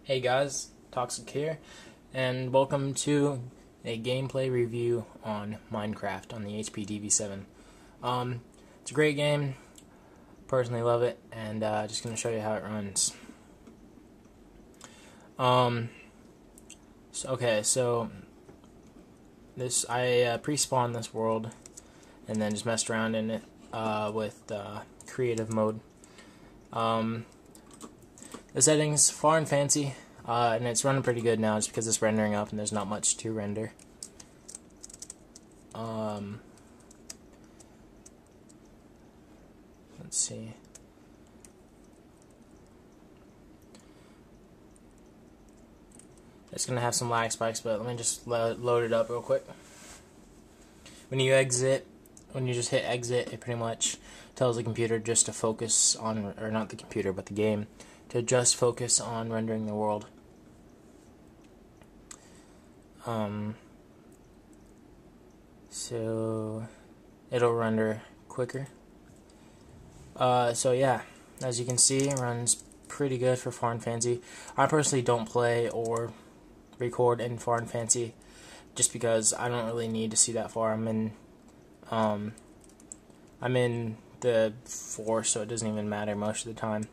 Hey guys, Toxic here, and welcome to a gameplay review on Minecraft on the HP Dv7. It's a great game, personally love it, and just going to show you how it runs. So this I pre-spawned this world, and then just messed around in it with creative mode. The settings far and fancy, and it's running pretty good now just because it's rendering up and there's not much to render. Let's see. It's gonna have some lag spikes, but let me just load it up real quick. When you just hit exit, it pretty much tells the computer just to focus on, or not the computer, but the game, to just focus on rendering the world. So it'll render quicker. So yeah, as you can see, it runs pretty good for far and fancy. I personally don't play or record in far and fancy just because I don't really need to see that far. I'm in the 4, so it doesn't even matter most of the time.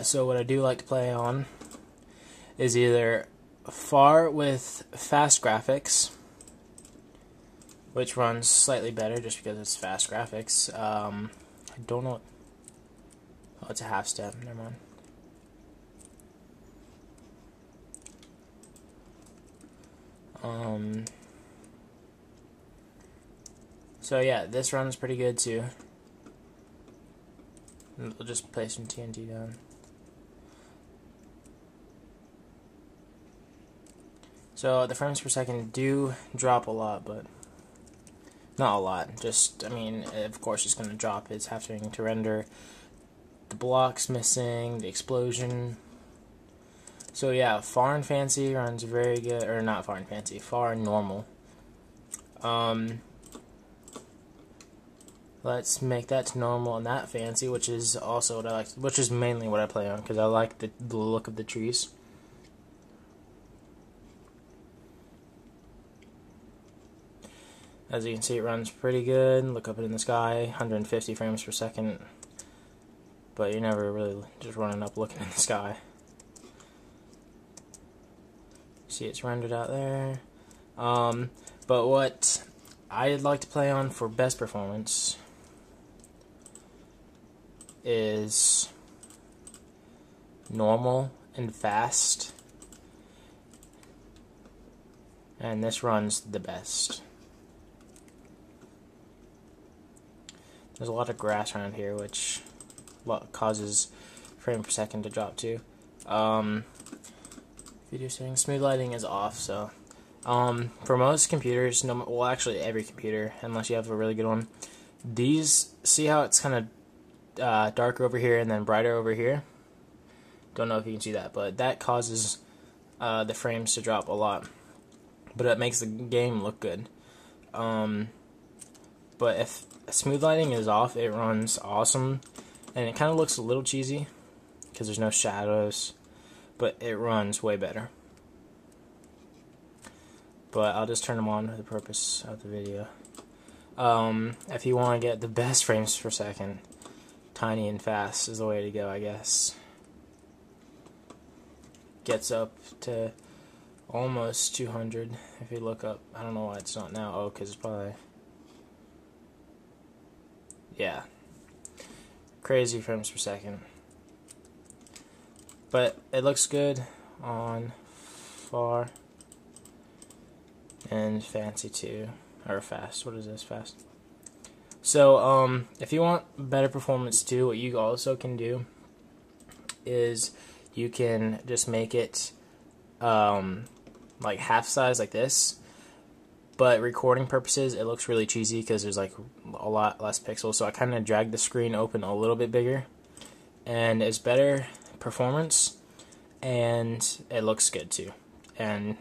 So what I do like to play on is either far with fast graphics, which runs slightly better just because it's fast graphics. I don't know. Oh, it's a half step. Never mind. So yeah, this runs pretty good too. We'll just place some TNT down. So the frames per second do drop a lot, but not a lot. Just, I mean, of course it's going to drop. It's having to render the blocks missing, the explosion. So yeah, far and fancy runs very good, or not far and fancy, far and normal. Let's make that to normal and that fancy, which is also what I like, which is mainly what I play on because I like the look of the trees. As you can see, it runs pretty good. Look up in the sky, 150 frames per second. But you're never really just running up looking in the sky. See, it's rendered out there. But what I'd like to play on for best performance is normal and fast. And this runs the best. There's a lot of grass around here, which causes frame per second to drop too. Video settings, smooth lighting is off. So, for most computers, well, actually every computer, unless you have a really good one, these, see how it's kind of darker over here and then brighter over here? Don't know if you can see that, but that causes the frames to drop a lot. But it makes the game look good. But if smooth lighting is off, it runs awesome, and it kind of looks a little cheesy because there's no shadows, but it runs way better. But I'll just turn them on for the purpose of the video. If you want to get the best frames per second, tiny and fast is the way to go, I guess. Gets up to almost 200 if you look up. I don't know why it's not now. Oh, because it's probably... yeah, crazy frames per second. But it looks good on far and fancy too, or fast. What is this, fast? So if you want better performance too, what you also can do is you can just make it like half size like this. But recording purposes, it looks really cheesy because there's like a lot less pixels. So I kind of drag the screen open a little bit bigger, and it's better performance, and it looks good too. And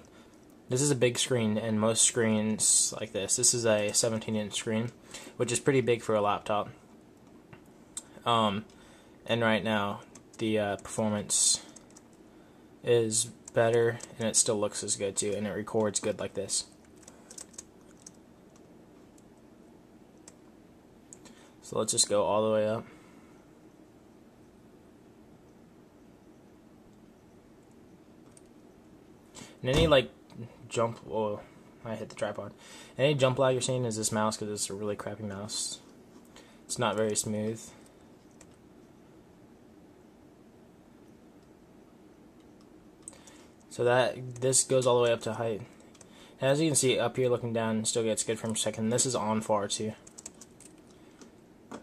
this is a big screen, and most screens like this is a 17-inch screen, which is pretty big for a laptop. And right now the performance is better, and it still looks as good too, and it records good like this. So let's just go all the way up. And any like jump, oh, I hit the tripod. Any jump lag you're seeing is this mouse, because it's a really crappy mouse. It's not very smooth. So this goes all the way up to height. And as you can see up here looking down, it still gets good from a second. This is on far too.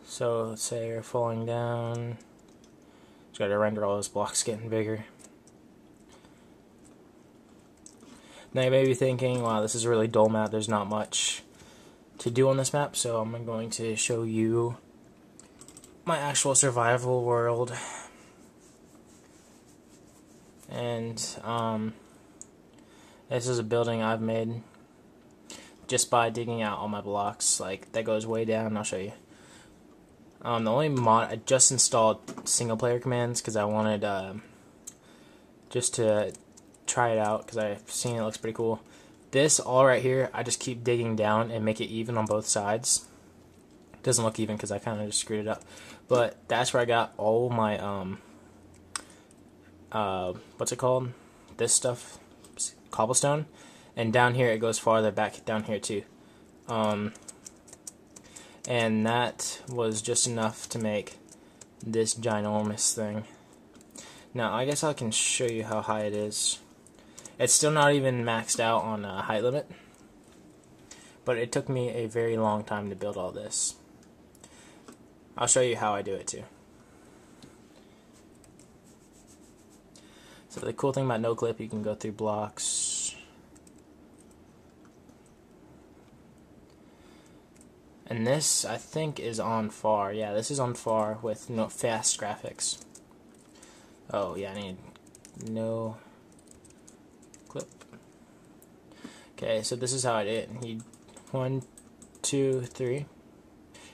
So let's say you're falling down. Just gotta render all those blocks getting bigger. Now you may be thinking, wow, this is a really dull map. There's not much to do on this map, so I'm going to show you my actual survival world. And this is a building I've made just by digging out all my blocks. Like, that goes way down. I'll show you. The only mod, I just installed single player commands because I wanted just to try it out, because I've seen it looks pretty cool. This all right here, I just keep digging down and make it even on both sides. It doesn't look even because I kind of just screwed it up, but that's where I got all my what's it called? This stuff, cobblestone, and down here it goes farther back down here too. And that was just enough to make this ginormous thing. Now I guess I can show you how high it is. It's still not even maxed out on a height limit, but it took me a very long time to build all this. I'll show you how I do it too. So the cool thing about no clip, you can go through blocks. And this, I think, is on far. Yeah, this is on far with no fast graphics. Oh yeah, I need no clip. Okay, so this is how I did it. Need 1, 2, 3.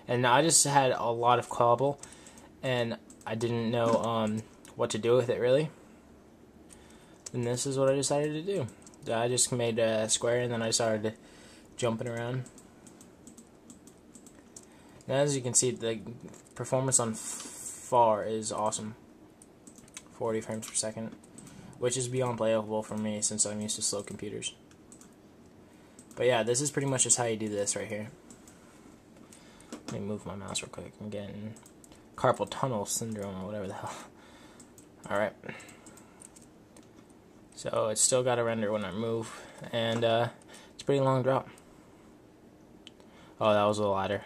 And I just had a lot of cobble, and I didn't know what to do with it really. And this is what I decided to do. I just made a square, and then I started jumping around. Now, as you can see, the performance on far is awesome. 40 frames per second, which is beyond playable for me since I'm used to slow computers. But yeah, this is pretty much just how you do this right here. Let me move my mouse real quick. I'm getting carpal tunnel syndrome or whatever the hell. Alright. So it's still got to render when I move, and it's a pretty long drop. Oh, that was a ladder.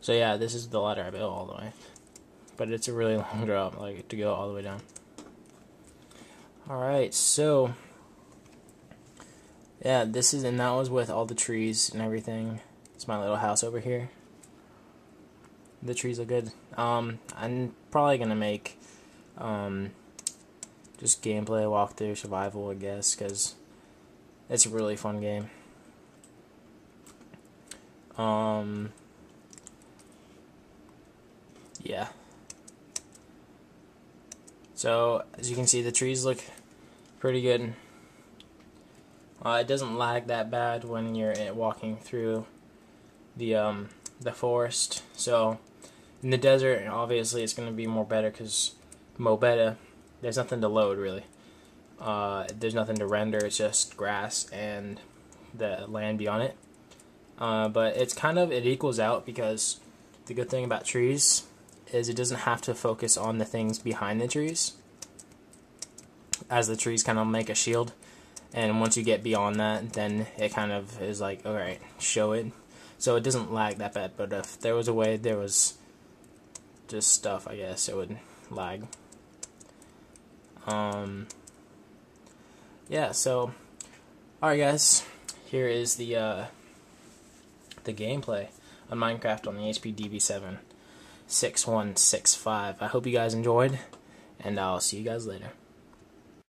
So yeah, this is the ladder I built all the way, but it's a really long drop, like to go all the way down. Alright, so yeah, this is, and that was with all the trees and everything. It's my little house over here. The trees look good. I'm probably gonna make just gameplay, walkthrough, survival, I guess, because it's a really fun game. Yeah. So as you can see, the trees look pretty good. It doesn't lag that bad when you're walking through the forest. So in the desert, obviously, it's going to be more better because there's nothing to load really. There's nothing to render. It's just grass and the land beyond it. But it's it equals out, because the good thing about trees is it doesn't have to focus on the things behind the trees, as the trees kind of make a shield, and once you get beyond that, then it kind of is like, alright, show it. So it doesn't lag that bad, but if there was a way there was just stuff, I guess it would lag. Yeah, so alright guys, here is the gameplay on Minecraft on the HP Dv7-6165. I hope you guys enjoyed, and I'll see you guys later.